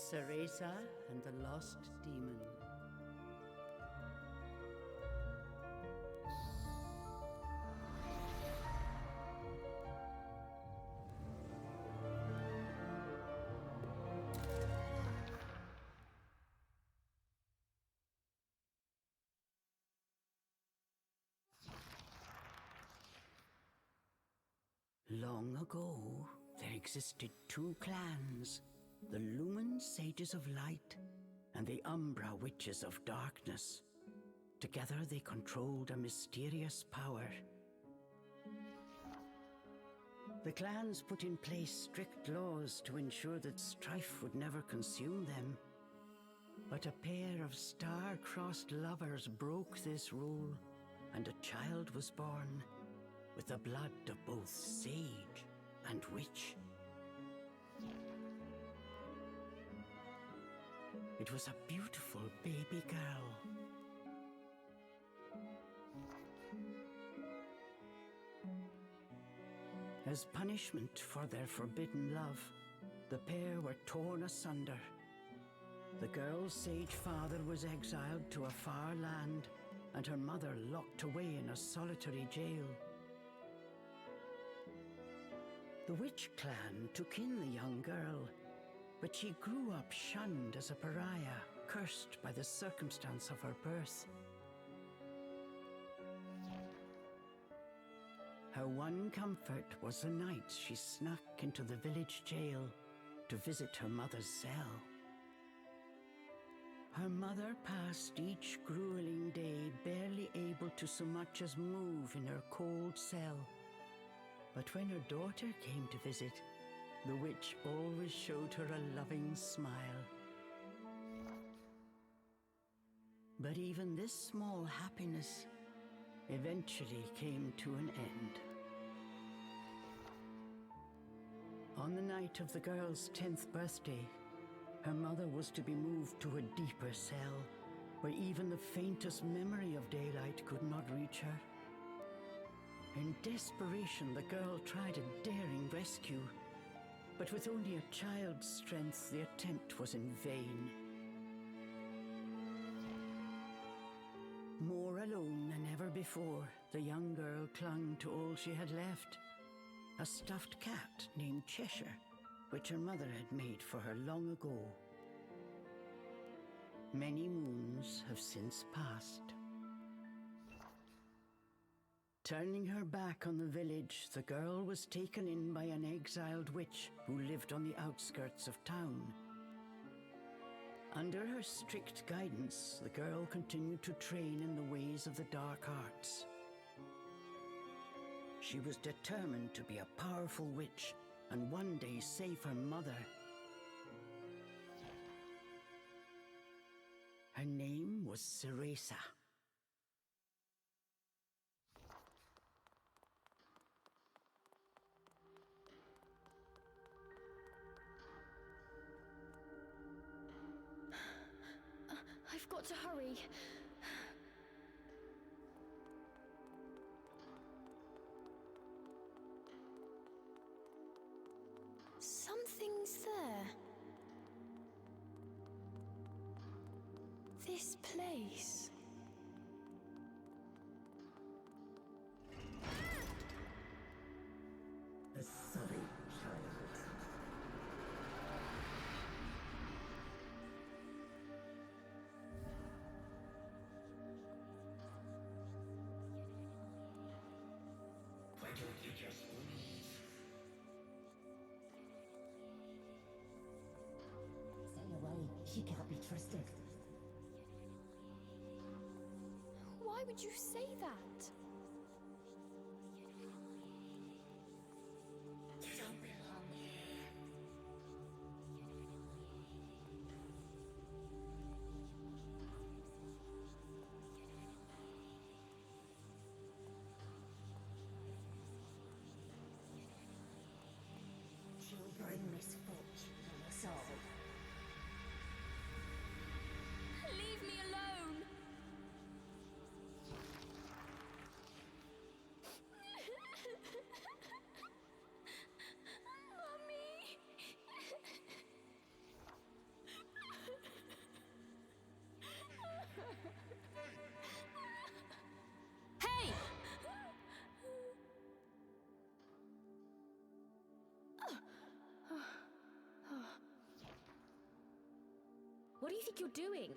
Cereza and the Lost Demon. Long ago, there existed two clans, the Lumen Sages of Light and the Umbra Witches of Darkness. Together they controlled a mysterious power. The clans put in place strict laws to ensure that strife would never consume them. But a pair of star-crossed lovers broke this rule, and a child was born, with the blood of both sage and witch. It was a beautiful baby girl. As punishment for their forbidden love, the pair were torn asunder. The girl's sage father was exiled to a far land, and her mother locked away in a solitary jail. The witch clan took in the young girl, but she grew up shunned as a pariah, cursed by the circumstance of her birth. Her one comfort was the nights she snuck into the village jail to visit her mother's cell. Her mother passed each grueling day barely able to so much as move in her cold cell. But when her daughter came to visit, the witch always showed her a loving smile. But even this small happiness eventually came to an end. On the night of the girl's 10th birthday, her mother was to be moved to a deeper cell, where even the faintest memory of daylight could not reach her. In desperation, the girl tried a daring rescue, but with only a child's strength, the attempt was in vain. More alone than ever before, the young girl clung to all she had left, a stuffed cat named Cheshire, which her mother had made for her long ago. Many moons have since passed. Turning her back on the village, the girl was taken in by an exiled witch who lived on the outskirts of town. Under her strict guidance, the girl continued to train in the ways of the dark arts. She was determined to be a powerful witch and one day save her mother. Her name was Cereza. I've got to hurry. Something's there. This place. A sorry child. Why don't you just leave? Stay away. She can't be trusted. Why would you say that? You don't belong here. She'll bring misfortune on us all. Leave me alone! What do you think you're doing?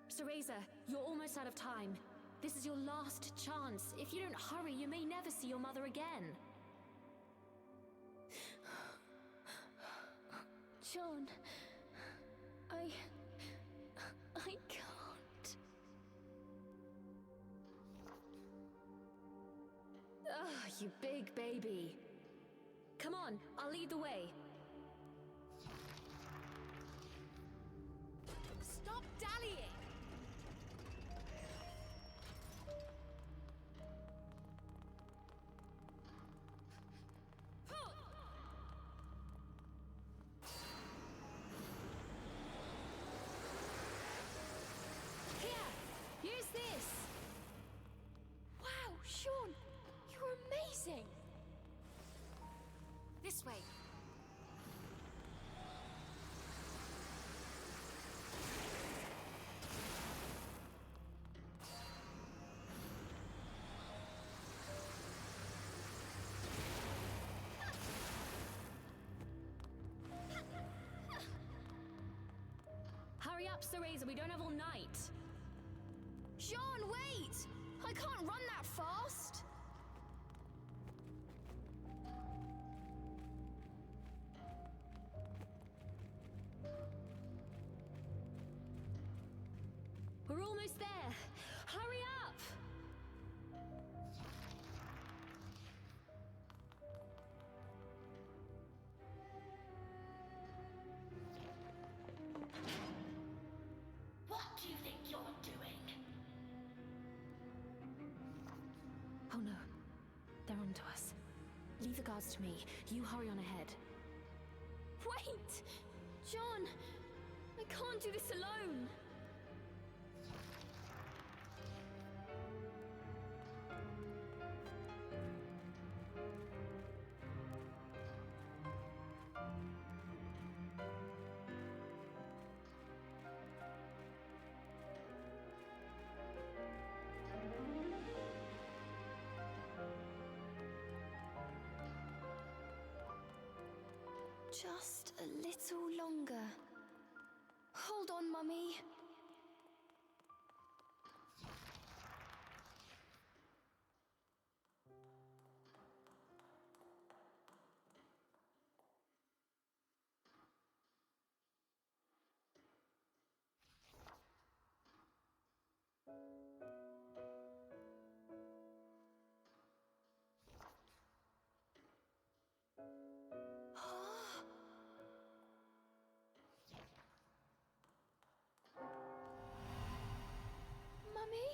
Cereza, you're almost out of time. This is your last chance. If you don't hurry, you may never see your mother again. John, I can't. Ugh, you big baby. Come on, I'll lead the way. Stop dallying! Here, use this. Wow, Sean, you're amazing. This way. Hurry up, Cereza, we don't have all night. Sean, wait! I can't run that fast. We're almost there. Hurry up! What do you think you're doing? Oh no, they're onto us. Leave the guards to me. You hurry on ahead. Wait! John, I can't do this alone. Just a little longer. Hold on, Mummy. Mummy?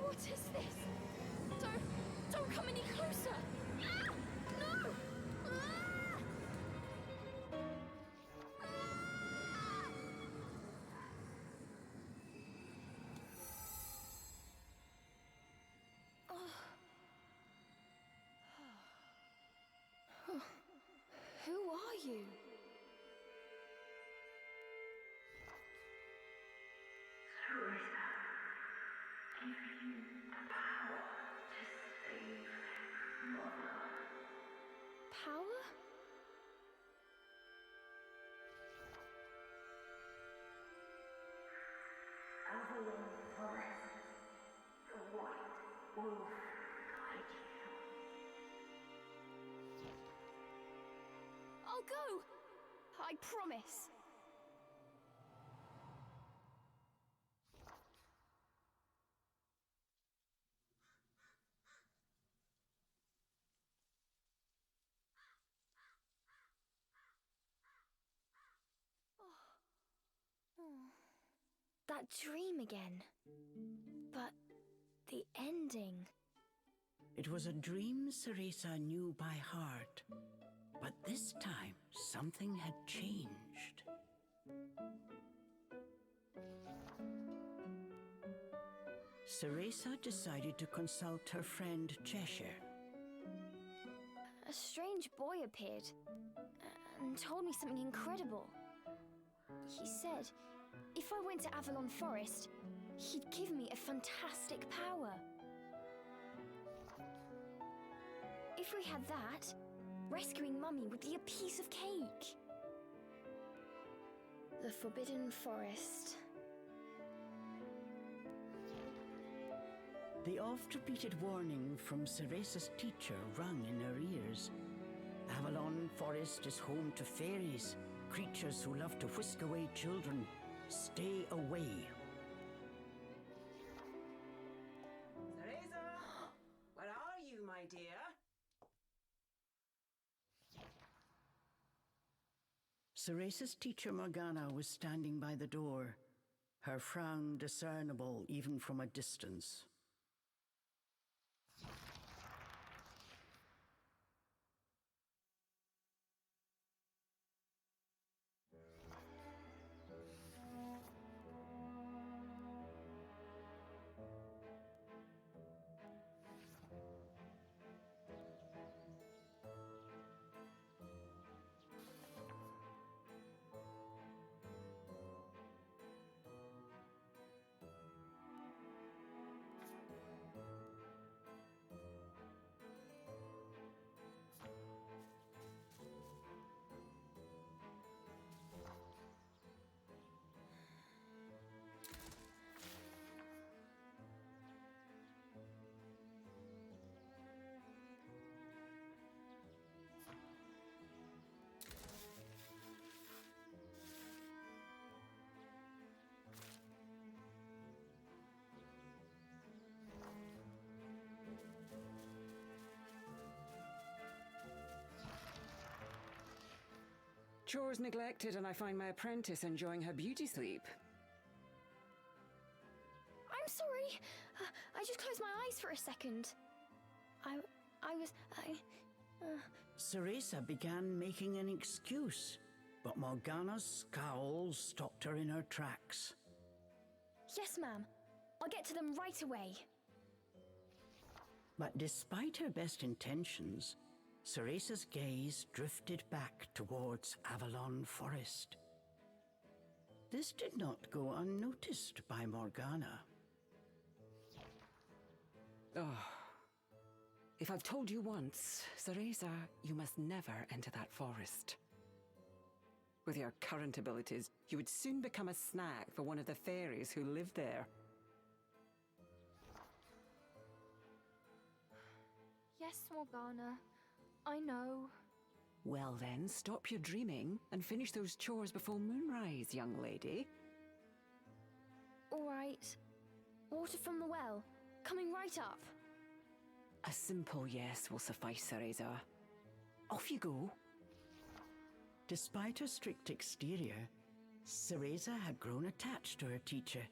What is this? Don't come any closer! Ah! No! Ah! Who are you? Cereza, give you the power to save Mother. Power? Overall forest, the white wolf guide you. I'll go! I promise. That dream again. But The ending. It was a dream Cereza knew by heart, but this time something had changed. Cereza decided to consult her friend Cheshire. A strange boy appeared and told me something incredible. He said if I went to Avalon Forest, he'd give me a fantastic power. If we had that, rescuing Mummy would be a piece of cake. The Forbidden Forest. The oft-repeated warning from Cereza's teacher rung in her ears. Avalon Forest is home to fairies, creatures who love to whisk away children. Stay away. Cereza! Where are you, my dear? Cereza's teacher Morgana was standing by the door, her frown discernible even from a distance. Chores neglected, and I find my apprentice enjoying her beauty sleep. I'm sorry. I just closed my eyes for a second. Cereza began making an excuse, but Morgana's scowl stopped her in her tracks. Yes, ma'am. I'll get to them right away. But despite her best intentions, Cereza's gaze drifted back towards Avalon Forest. This did not go unnoticed by Morgana. Oh. If I've told you once, Cereza, you must never enter that forest. With your current abilities, you would soon become a snack for one of the fairies who live there. Yes, Morgana. I know. Well then, stop your dreaming and finish those chores before moonrise, young lady. All right. Water from the well. Coming right up. A simple yes will suffice, Cereza. Off you go. Despite her strict exterior, Cereza had grown attached to her teacher.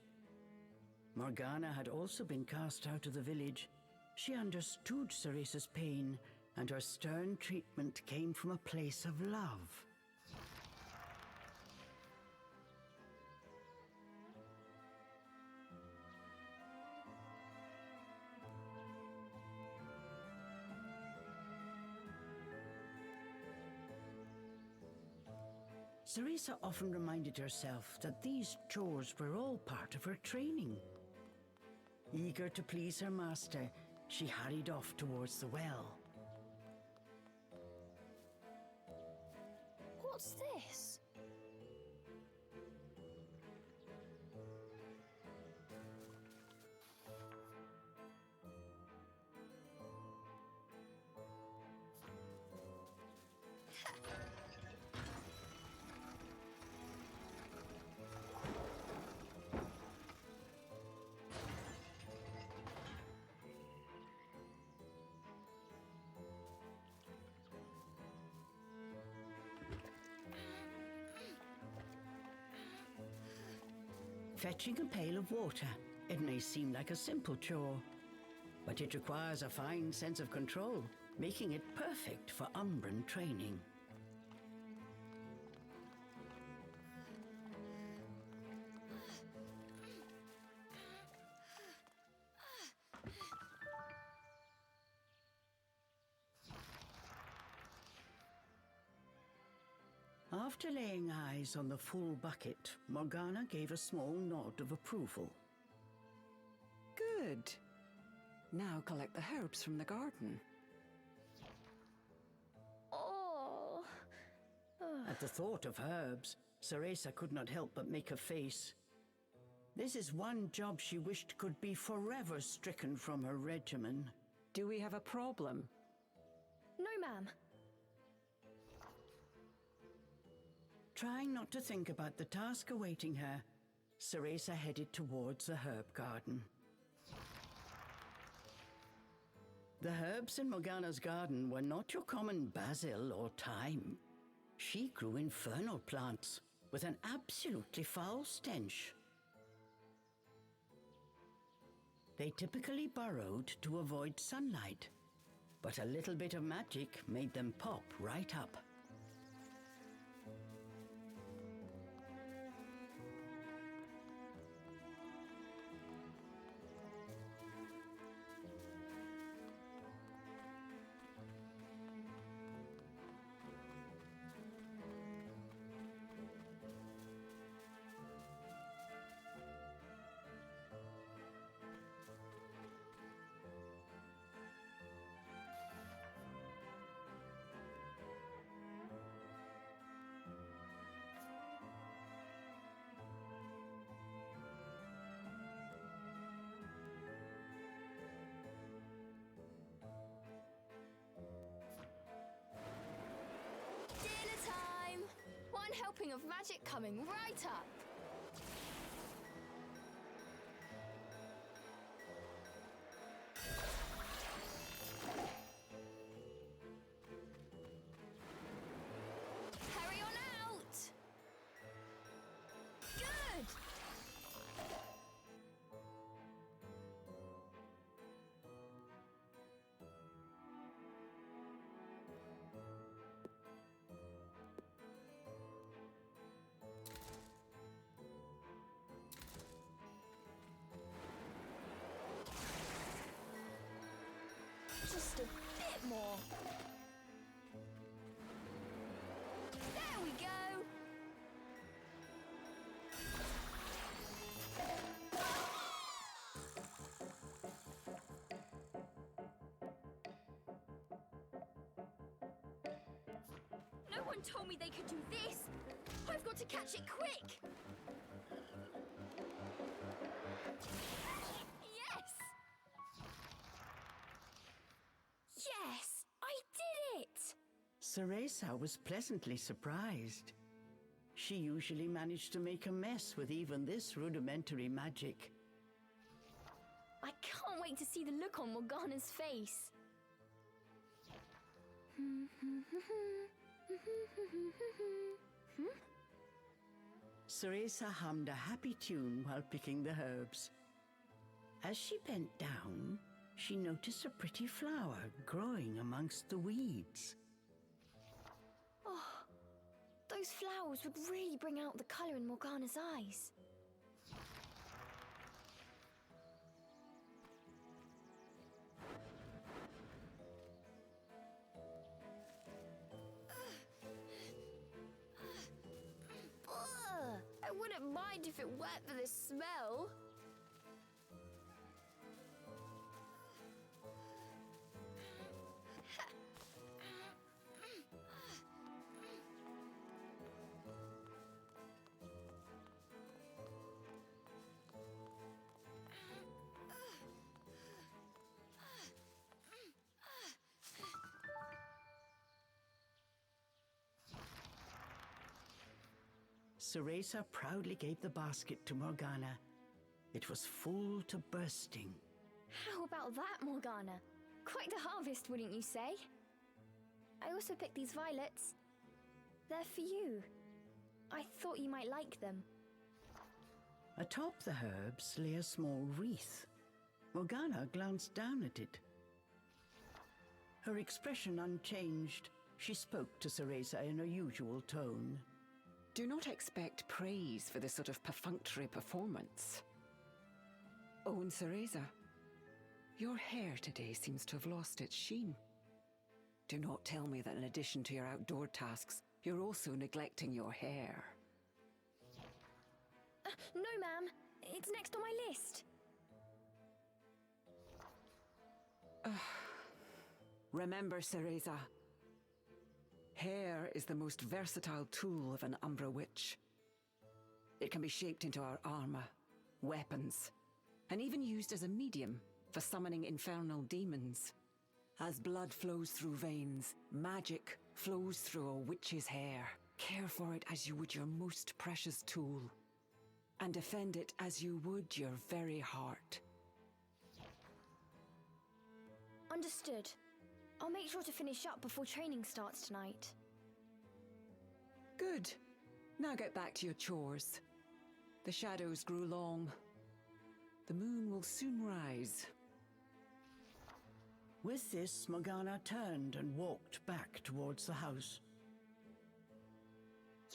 Morgana had also been cast out of the village. She understood Cereza's pain, and her stern treatment came from a place of love. Cereza often reminded herself that these chores were all part of her training. Eager to please her master, she hurried off towards the well. What's this? Fetching a pail of water. It may seem like a simple chore, but it requires a fine sense of control, making it perfect for Umbran training. After laying eyes on the full bucket, Morgana gave a small nod of approval. Good. Now collect the herbs from the garden. Oh. At the thought of herbs, Cereza could not help but make a face. This is one job she wished could be forever stricken from her regimen. Do we have a problem? No, ma'am. Trying not to think about the task awaiting her, Cereza headed towards the herb garden. The herbs in Morgana's garden were not your common basil or thyme. She grew infernal plants with an absolutely foul stench. They typically burrowed to avoid sunlight, but a little bit of magic made them pop right up. Dinner time! One helping of magic coming right up. Hurry on out! Good! Just a bit more. There we go. No one told me they could do this. I've got to catch it quick. Yes! Yes, I did it! Cereza was pleasantly surprised. She usually managed to make a mess with even this rudimentary magic. I can't wait to see the look on Morgana's face. Cereza hummed a happy tune while picking the herbs. As she bent down, she noticed a pretty flower growing amongst the weeds. Oh, those flowers would really bring out the colour in Morgana's eyes. Ugh, I wouldn't mind if it weren't for this smell. Cereza proudly gave the basket to Morgana. It was full to bursting. How about that, Morgana? Quite the harvest, wouldn't you say? I also picked these violets. They're for you. I thought you might like them. Atop the herbs lay a small wreath. Morgana glanced down at it. Her expression unchanged, she spoke to Cereza in her usual tone. Do not expect praise for this sort of perfunctory performance. Oh, and Cereza, your hair today seems to have lost its sheen. Do not tell me that in addition to your outdoor tasks, you're also neglecting your hair. No, ma'am. It's next on my list. Remember, Cereza, hair is the most versatile tool of an Umbra witch. It can be shaped into our armor, weapons, and even used as a medium for summoning infernal demons. As blood flows through veins, magic flows through a witch's hair. Care for it as you would your most precious tool, and defend it as you would your very heart. Understood. I'll make sure to finish up before training starts tonight. Good. Now get back to your chores. The shadows grew long. The moon will soon rise. With this, Morgana turned and walked back towards the house.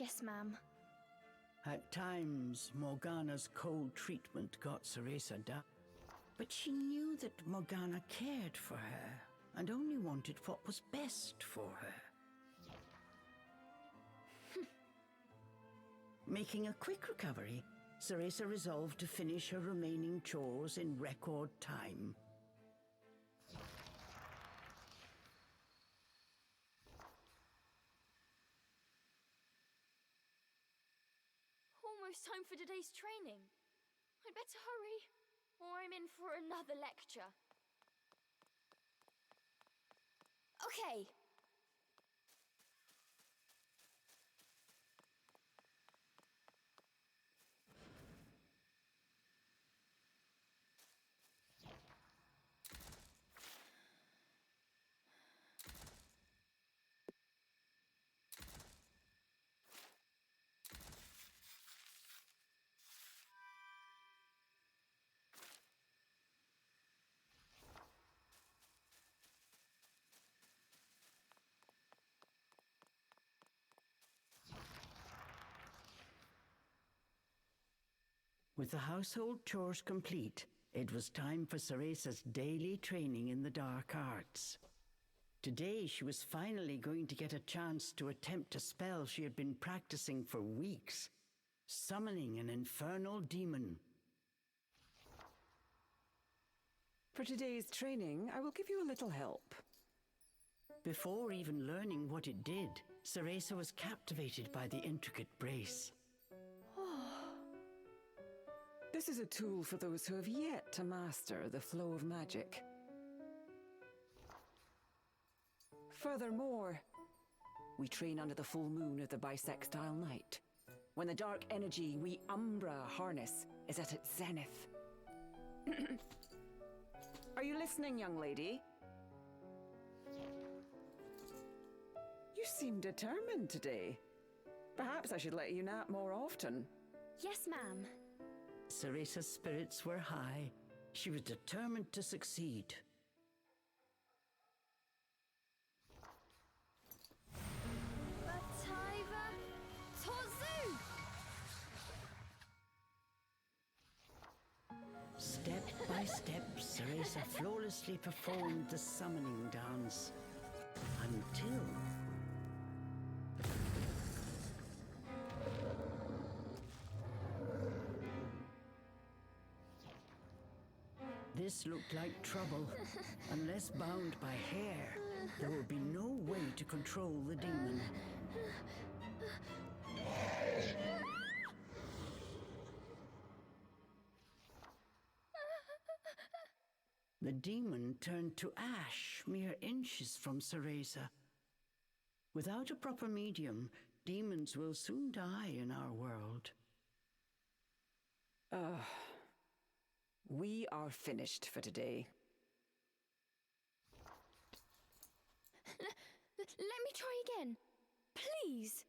Yes, ma'am. At times, Morgana's cold treatment got Cereza down. But she knew that Morgana cared for her and only wanted what was best for her. Making a quick recovery, Cereza resolved to finish her remaining chores in record time. Almost time for today's training. I'd better hurry, or I'm in for another lecture. Okay. With the household chores complete, it was time for Cereza's daily training in the dark arts. Today, she was finally going to get a chance to attempt a spell she had been practicing for weeks, summoning an infernal demon. For today's training, I will give you a little help. Before even learning what it did, Cereza was captivated by the intricate brace. This is a tool for those who have yet to master the flow of magic. Furthermore, we train under the full moon of the bisextile night, when the dark energy we Umbra harness is at its zenith. Are you listening, young lady? You seem determined today. Perhaps I should let you nap more often. Yes, ma'am. Cereza's spirits were high. She was determined to succeed. Bataiva Tozu! Step by step, Cereza flawlessly performed the summoning dance. Until... This looked like trouble. Unless bound by hair, there would be no way to control the demon. The demon turned to ash mere inches from Cereza. Without a proper medium, demons will soon die in our world. We are finished for today. Let me try again. Please.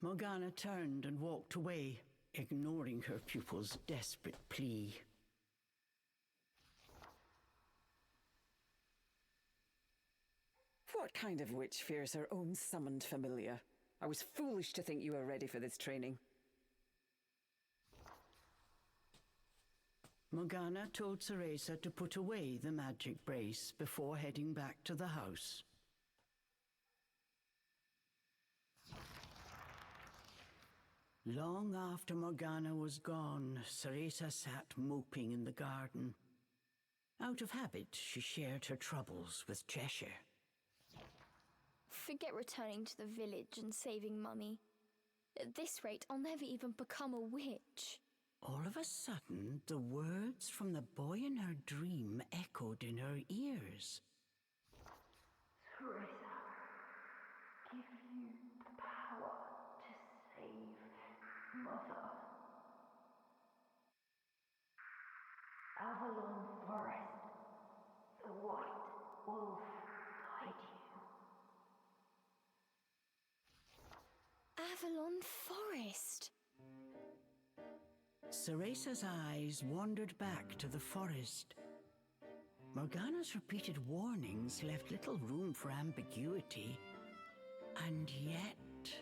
Morgana turned and walked away, ignoring her pupil's desperate plea. What kind of witch fears her own summoned familiar? I was foolish to think you were ready for this training. Morgana told Cereza to put away the magic brace before heading back to the house. Long after Morgana was gone, Cereza sat moping in the garden. Out of habit, she shared her troubles with Cheshire. Forget returning to the village and saving Mummy. At this rate, I'll never even become a witch. All of a sudden, the words from the boy in her dream echoed in her ears. Cereza, give you the power to save Mother. Avalon Forest, the White Wolf guide you. Avalon Forest. Cereza's eyes wandered back to the forest. Morgana's repeated warnings left little room for ambiguity. And yet...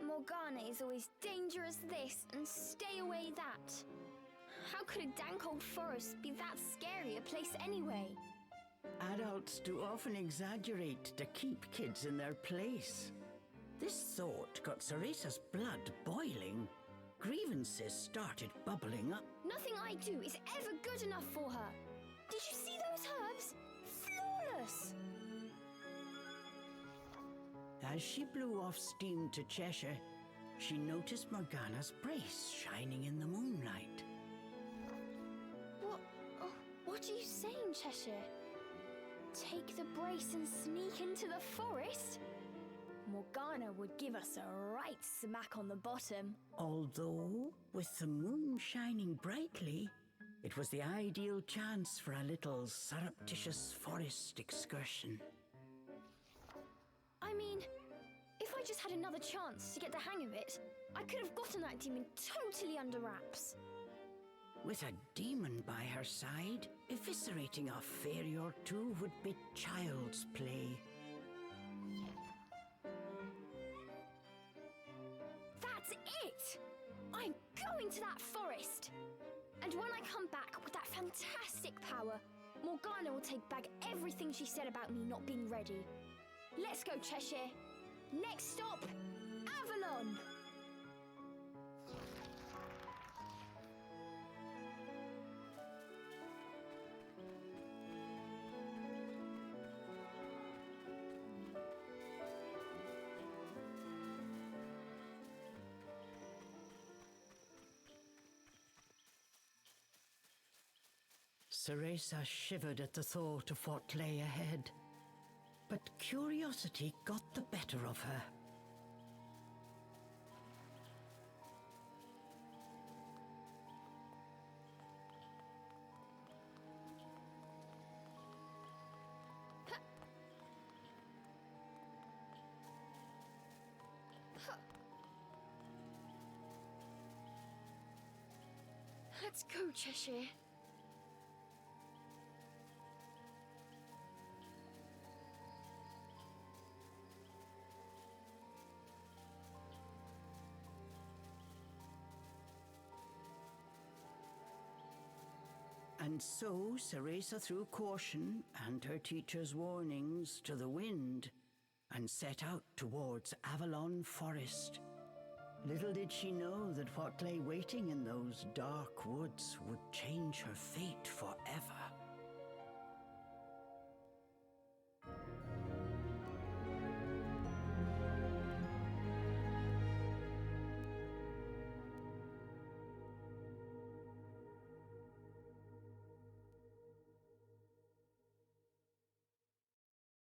Morgana is always dangerous this and stay away that. How could a dank old forest be that scary a place anyway? Adults do often exaggerate to keep kids in their place. This thought got Cereza's blood boiling. Grievances started bubbling up. Nothing I do is ever good enough for her. Did you see those herbs? Flawless! As she blew off steam to Cheshire, she noticed Morgana's brace shining in the moonlight. What are you saying, Cheshire? Take the brace and sneak into the forest? Morgana would give us a right smack on the bottom. Although, with the moon shining brightly, it was the ideal chance for a little surreptitious forest excursion. I mean, if I just had another chance to get the hang of it, I could have gotten that demon totally under wraps. With a demon by her side, eviscerating a fairy or two would be child's play. That's it! I'm going to that forest! And when I come back with that fantastic power, Morgana will take back everything she said about me not being ready. Let's go, Cheshire. Next stop, Avalon! Cereza shivered at the thought of what lay ahead, but curiosity got the better of her. Let's go, Cheshire. And so Cereza threw caution and her teacher's warnings to the wind and set out towards Avalon Forest. Little did she know that what lay waiting in those dark woods would change her fate forever.